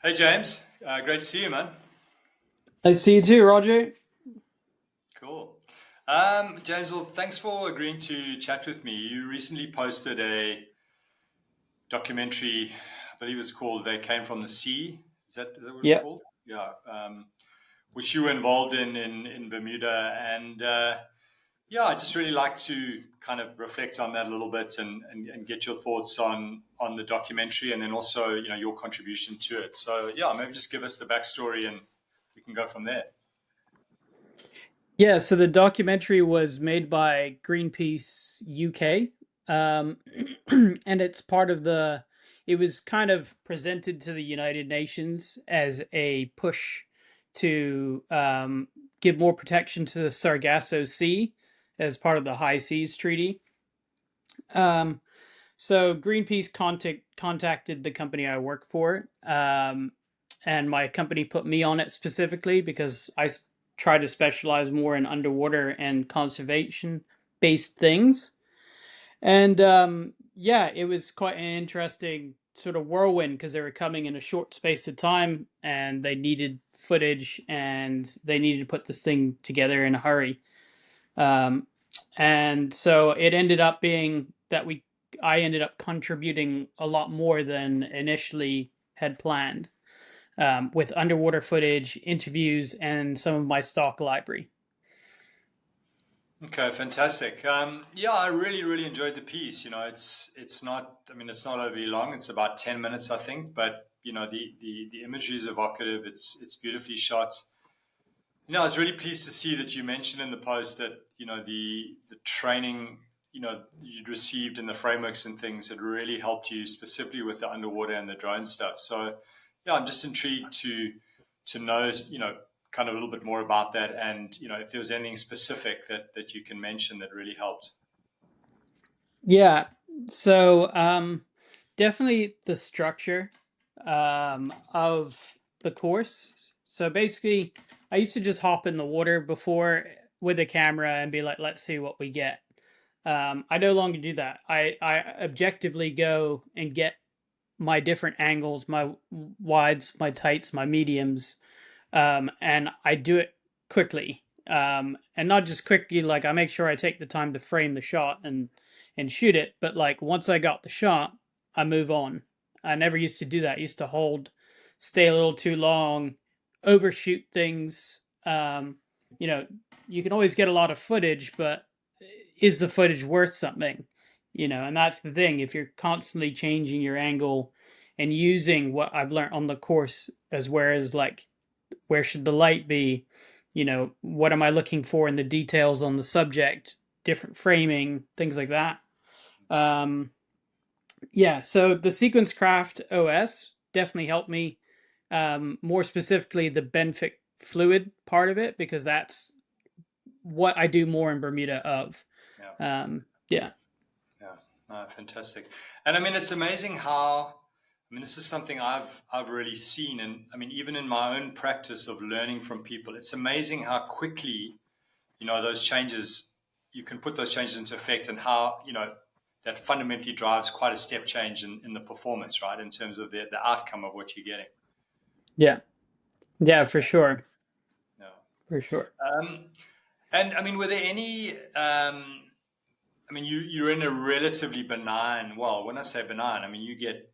Hey James, great to see you, man. I see you too, Roger. Cool. James, well, thanks for agreeing to chat with me. You recently posted a documentary, I believe it's called "They Came from the Sea." Is that what it's Yep. called? Yeah. Which you were involved in Bermuda, and yeah, I just really like to kind of reflect on that a little bit and get your thoughts on the documentary, and then also your contribution to it. So yeah, maybe just give us the backstory, and we can go from there. Yeah, so the documentary was made by Greenpeace UK. Um, and it's part of it was kind of presented to the United Nations as a push to give more protection to the Sargasso Sea as part of the High Seas Treaty. Um, so Greenpeace contacted the company I work for, and my company put me on it specifically because try to specialize more in underwater and conservation based things. And yeah, it was quite an interesting sort of whirlwind because they were coming in a short space of time and they needed footage and they needed to put this thing together in a hurry. Um, and so it ended up being that I ended up contributing a lot more than initially had planned, with underwater footage, interviews, and some of my stock library. Okay, fantastic. Yeah, I really, really enjoyed the piece. It's not. I mean, it's not overly long. It's about 10 minutes, I think. But the imagery is evocative. It's beautifully shot. I was really pleased to see that you mentioned in the post that the training you'd received in the frameworks and things had really helped you specifically with the underwater and the drone stuff. So yeah, I'm just intrigued to know kind of a little bit more about that, and if there was anything specific that you can mention that really helped. Yeah, so definitely the structure of the course. So basically, I used to just hop in the water before with a camera and be like, let's see what we get. I no longer do that. I objectively go and get my different angles, my wides, my tights, my mediums, and I do it quickly. And not just quickly, like I make sure I take the time to frame the shot and shoot it, but like once I got the shot, I move on. I never used to do that. I used to hold, stay a little too long, overshoot things. You know, you can always get a lot of footage, but is the footage worth something? And that's the thing. If you're constantly changing your angle and using what I've learned on the course as whereas like where should the light be, what am I looking for in the details on the subject, different framing, things like that. um yeah, so the sequence craft OS definitely helped me, more specifically the benthic fluid part of it, because that's what I do more in Bermuda of. Yeah, Yeah. yeah, fantastic. And I mean, it's amazing how. I mean, this is something I've really seen, and I mean, even in my own practice of learning from people, it's amazing how quickly those changes you can put those changes into effect, and how that fundamentally drives quite a step change in the performance, right, in terms of the outcome of what you're getting. Yeah. Yeah, for sure. Yeah. For sure. um, and I mean, were there any I mean, you're in a relatively benign, well, when I say benign, I mean you get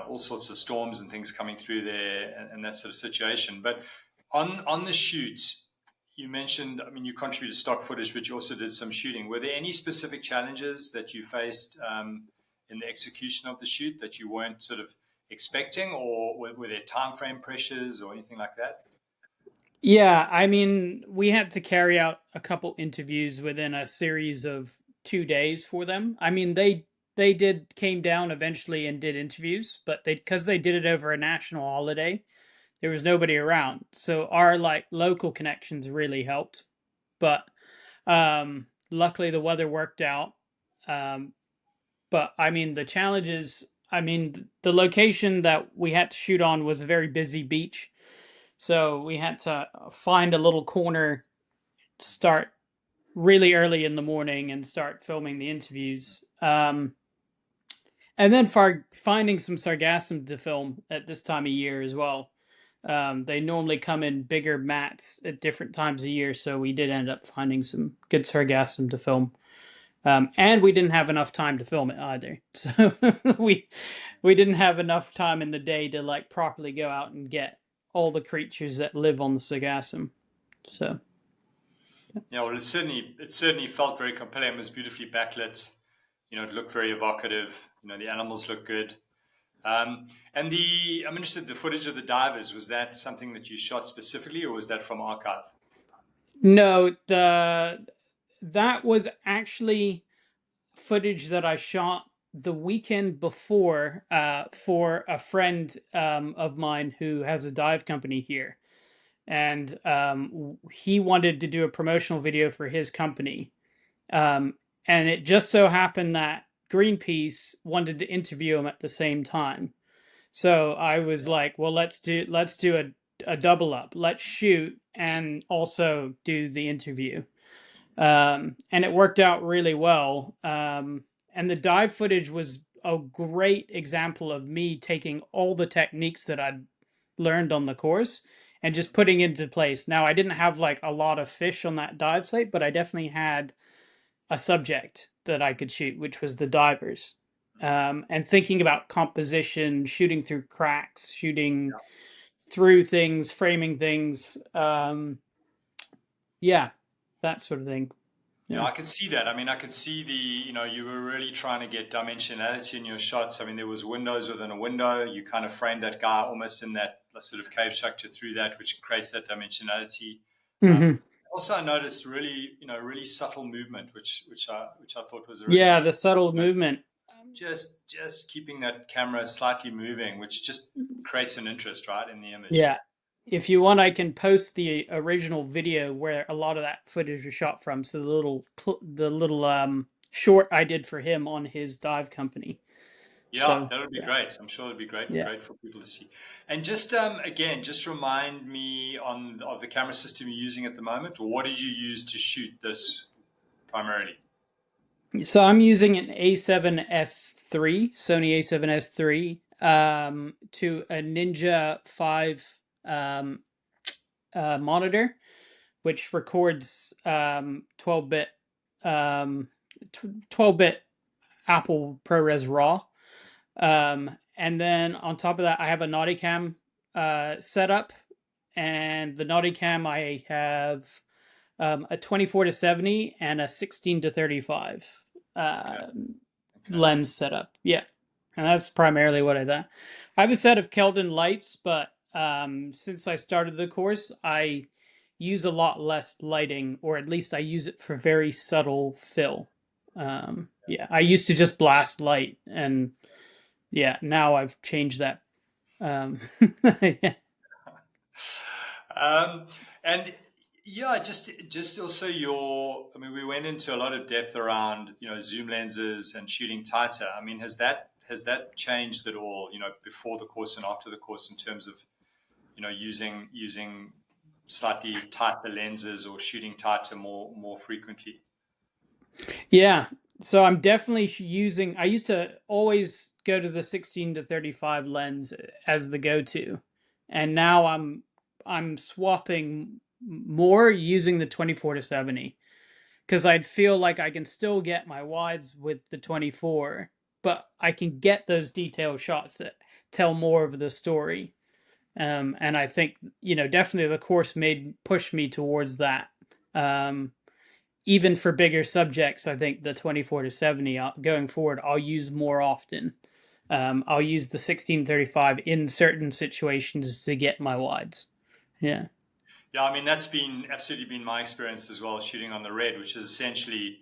all sorts of storms and things coming through there, and that sort of situation. But on the shoot, you mentioned, I mean, you contributed stock footage, but you also did some shooting. Were there any specific challenges that you faced in the execution of the shoot that you weren't sort of expecting, or were there time frame pressures or anything like that? Yeah, I mean, we had to carry out a couple interviews within a series of 2 days for them. I mean, they did came down eventually and did interviews, but they because they did it over a national holiday, there was nobody around. So our like local connections really helped. But luckily the weather worked out. Um, but I mean, the challenges. I mean, the location that we had to shoot on was a very busy beach, so we had to find a little corner, start really early in the morning, and start filming the interviews. And then finding some sargassum to film at this time of year as well. They normally come in bigger mats at different times of year, so we did end up finding some good sargassum to film. And we didn't have enough time to film it either, so we didn't have enough time in the day to like properly go out and get all the creatures that live on the sargassum. So Yeah, well, it certainly felt very compelling. It was beautifully backlit. It looked very evocative. The animals look good. And I'm interested. The footage of the divers, was that something that you shot specifically, or was that from archive? no, the that was actually footage that I shot the weekend before for a friend of mine who has a dive company here. And he wanted to do a promotional video for his company. Um, and it just so happened that Greenpeace wanted to interview him at the same time. So I was like, well, let's do a double up. Let's shoot and also do the interview. And it worked out really well. And the dive footage was a great example of me taking all the techniques that I'd learned on the course and just putting into place. Now, I didn't have like a lot of fish on that dive site, but I definitely had a subject that I could shoot, which was the divers. And thinking about composition, shooting through cracks, shooting through things, framing things. Yeah, that sort of thing. Yeah, Yeah. I could see that. I mean, I could see you were really trying to get dimensionality in your shots. I mean, there was windows within a window. You kind of framed that guy almost in that sort of cave structure through that, which creates that dimensionality. Um, Hmm. Also, I noticed really subtle movement, which I thought was a really, Yeah, the subtle movement. just keeping that camera slightly moving, which just creates an interest, right, in the image. Yeah. If you want, I can post the original video where a lot of that footage was shot from. So the little short I did for him on his dive company. Yeah, So that would be yeah, great. I'm sure it'd be great, yeah. great for people to see. And just again, just remind me on of the camera system you're using at the moment, or what did you use to shoot this primarily? So I'm using an A7S3, Sony A7S3, to a Ninja 5 monitor, which records 12-bit 12-bit Apple ProRes RAW. And then on top of that, I have a Naughty Cam set up, and the Naughty Cam I have a 24 to 70 and a 16 to 35 Okay, uh, okay, lens setup. Yeah, and that's primarily what I done. I have a set of Keldon lights, but since I started the course, I use a lot less lighting, or at least I use it for very subtle fill. Yeah, I used to just blast light, and yeah, now I've changed that. Yeah. um, and yeah, just also your. I mean, we went into a lot of depth around zoom lenses and shooting tighter. I mean, has that changed at all? Before the course and after the course in terms of using slightly tighter lenses or shooting tighter more frequently. Yeah. So I'm definitely using, I used to always go to the 16 to 35 lens as the go-to. And now I'm swapping more using the 24 to 70 because I'd feel like I can still get my wides with the 24, but I can get those detailed shots that tell more of the story. And I think, definitely the course made push me towards that. Um, Even for bigger subjects, I think the 24 to 70 going forward, I'll use more often. I'll use the 1635 in certain situations to get my wides. Yeah. Yeah, I mean that's been absolutely been my experience as well, shooting on the red, which is essentially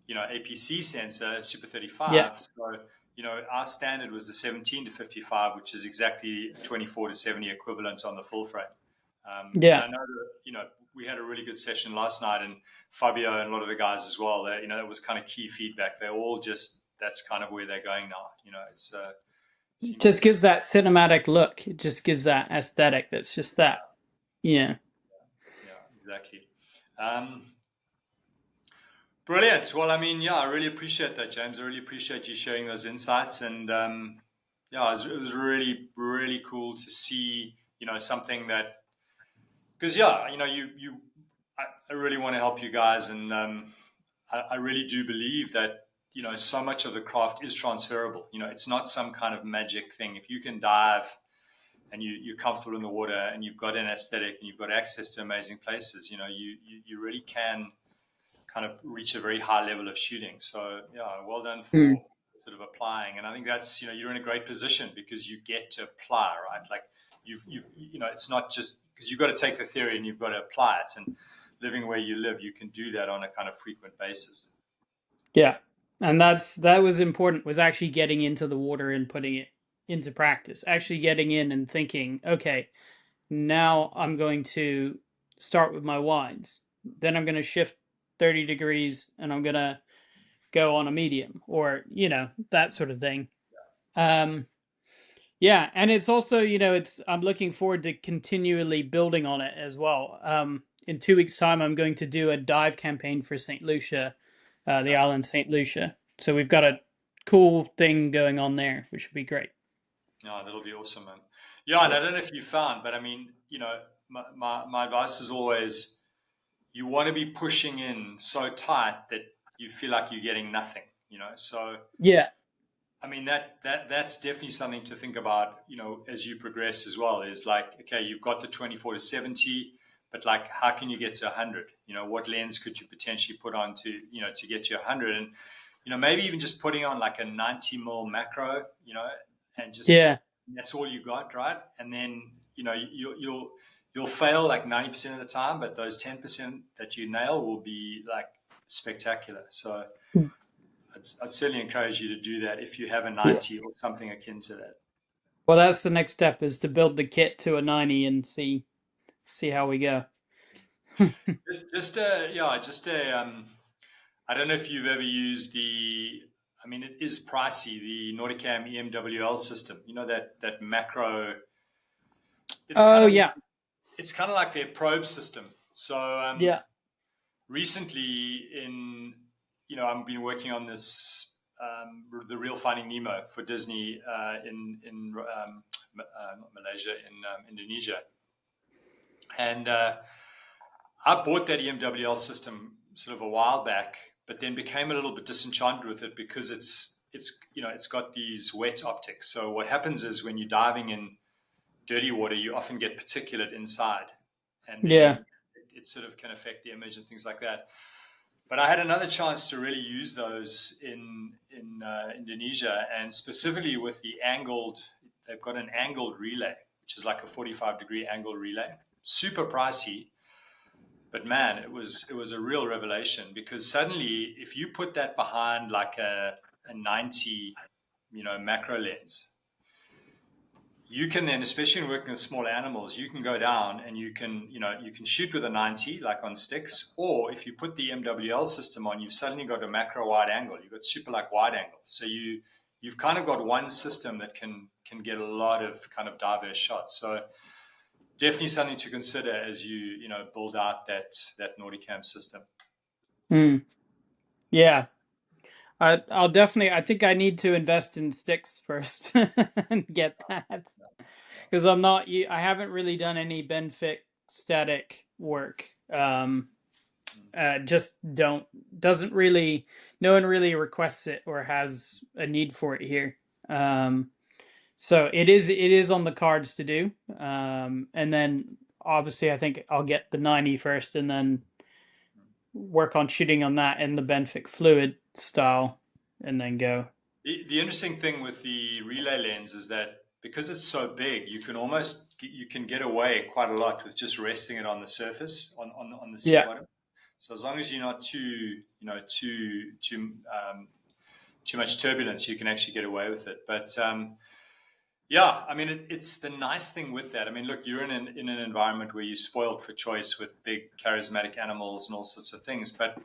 APC sensor Super Yeah. 35. So our standard was the 17 to 55, which is exactly 24 to 70 equivalent on the full frame. And Yeah. I know that we had a really good session last night, and Fabio and a lot of the guys as well. That that was kind of key feedback. They're all just that's kind of where they're going now. It's seems to Just be. gives that cinematic look. It just gives that aesthetic that's just that. Yeah. Yeah, exactly. Um, Brilliant. Well, I mean, yeah, I really appreciate that, James. I really appreciate you sharing those insights. And yeah, it was really, really cool to see, something that, because yeah, I really want to help you guys, and I really do believe that so much of the craft is transferable. It's not some kind of magic thing. If you can dive and you're comfortable in the water and you've got an aesthetic and you've got access to amazing places, you really can kind of reach a very high level of shooting. So yeah, well done Mm. for sort of applying. And I think that's you're in a great position because you get to apply, right? Like you've it's not just because you've got to take the theory and you've got to apply it. And living where you live, you can do that on a kind of frequent basis. Yeah. And that was important, was actually getting into the water and putting it into practice. Actually getting in and thinking, okay, now I'm going to start with my winds. Then I'm going to shift 30 degrees and I'm going to go on a medium, or, that sort of thing. Um, yeah. And it's also, I'm looking forward to continually building on it as well. In 2 weeks' time, I'm going to do a dive campaign for St. Lucia, the Okay. island St. Lucia. So we've got a cool thing going on there, which would be great. No, that'll be awesome, man. Yeah, and I don't know if you found, but I mean, my advice is always you want to be pushing in so tight that you feel like you're getting nothing, So Yeah. I mean that's definitely something to think about, as you progress as well. Is like, okay, you've got the 24 to 70, but like, how can you get to 100? What lens could you potentially put on to get you 100? And maybe even just putting on like a 90 mil macro, and just Yeah. that's all you got, right? And then you'll fail like 90% of the time, but those 10% that you nail will be like spectacular. So I'd certainly encourage you to do that if you have a Yeah. 90 or something akin to that. Well, that's the next step, is to build the kit to a 90 and see how we go. I don't know if you've ever used I mean, it is pricey, the Nauticam EMWL system. That macro. It's kind Oh, of yeah. like their probe system. So Yeah. recently, I've been working on this, the Real Finding Nemo for Disney in not Malaysia, in Indonesia, and I bought that EMWL system sort of a while back, but then became a little bit disenchanted with it because it's got these wet optics. So what happens is when you're diving in dirty water, you often get particulate inside, and Yeah. then it sort of can affect the image and things like that. But I had another chance to really use those in Indonesia, and specifically with the angled. They've got an angled relay, which is like a 45-degree angle relay. Super pricey, but man, it was a real revelation because suddenly, if you put that behind like a 90, macro lens, you can then, especially in working with small animals, you can go down and you can shoot with a 90 like on sticks, or if you put the MWL system on, you've suddenly got a macro wide angle. You've got super like wide angle, so you've kind of got one system that can get a lot of kind of diverse shots. So definitely something to consider as you build out that Nauticam system. Mm. Yeah. I'll definitely. I think I need to invest in sticks first and get that, because I haven't really done any benfic static work. Just doesn't really. No one really requests it or has a need for it here. So it is on the cards to do. And then obviously I think I'll get the 90 first, and then work on shooting on that in the benfic fluid style, and then go. The interesting thing with the relay lens is that because it's so big, you can get away quite a lot with just resting it on the surface on the sea Yeah. bottom. So as long as you're not too much turbulence, you can actually get away with it. But yeah, I mean, it's the nice thing with that. I mean, look, you're in an environment where you're spoiled for choice with big charismatic animals and all sorts of things. But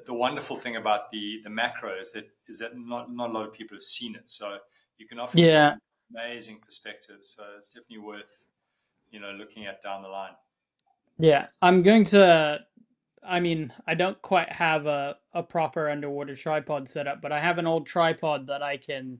the wonderful thing about the macro is that not a lot of people have seen it. So you can often get Yeah. these amazing perspectives. So it's definitely worth looking at down the line. Yeah. I'm going to I mean, I don't quite have a proper underwater tripod setup, but I have an old tripod that I can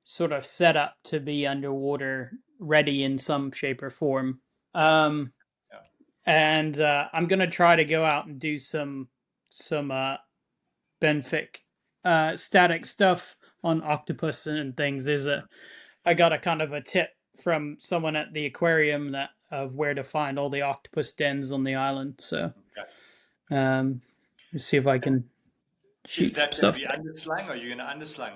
sort of set up to be underwater ready in some shape or form. Yeah. Um, Yeah. and I'm gonna try to go out and do some benthic static stuff on octopus and things. I got a kind of a tip from someone at the aquarium that of where to find all the octopus dens on the island. So Okay. um, let's see if I And can is shoot some that going to stuff be there. underslung, or are you going to underslung?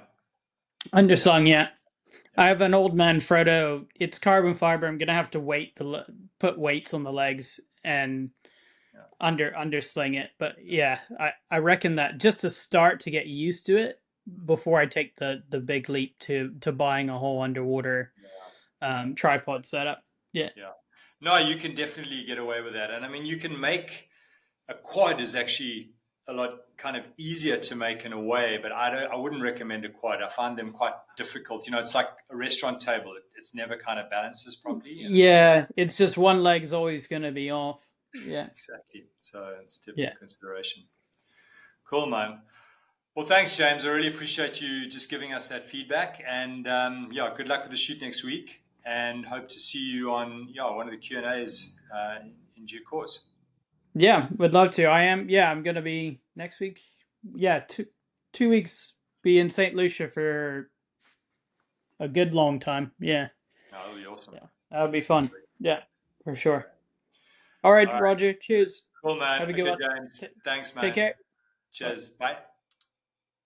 Yeah. Underslung, yeah. Yeah. I have an old man Frodo. It's carbon fiber. I'm gonna have to put weights on the legs and Yeah. undersling it. But yeah, I reckon that just to start to get used to it before I take the big leap to buying a whole underwater Yeah. tripod setup. Yeah. Yeah. No, you can definitely get away with that. And I mean, you can make a quad is actually a lot kind of easier to make in a way, but I wouldn't recommend a quad. I find them quite difficult. You know, it's like a restaurant table. It's never kind of balances properly. And it's Yeah, it's just one leg's always gonna be off. Yeah. exactly. So it's definitely Yeah. a consideration. Cool, man. Well, thanks, James. I really appreciate you just giving us that feedback. And yeah, good luck with the shoot next week. And hope to see you on one of the Q&As in due course. Yeah, would love to. I'm gonna be next week. Yeah, 2 weeks be in St. Lucia for a good long time. Yeah. No, that'll be awesome. Yeah. That would be fun. Yeah, for Okay. sure. All right, All right. Roger. Cheers. Cool, Have man. a good Okay, one. James. Thanks, Take man. care. Bye. Cheers. Bye.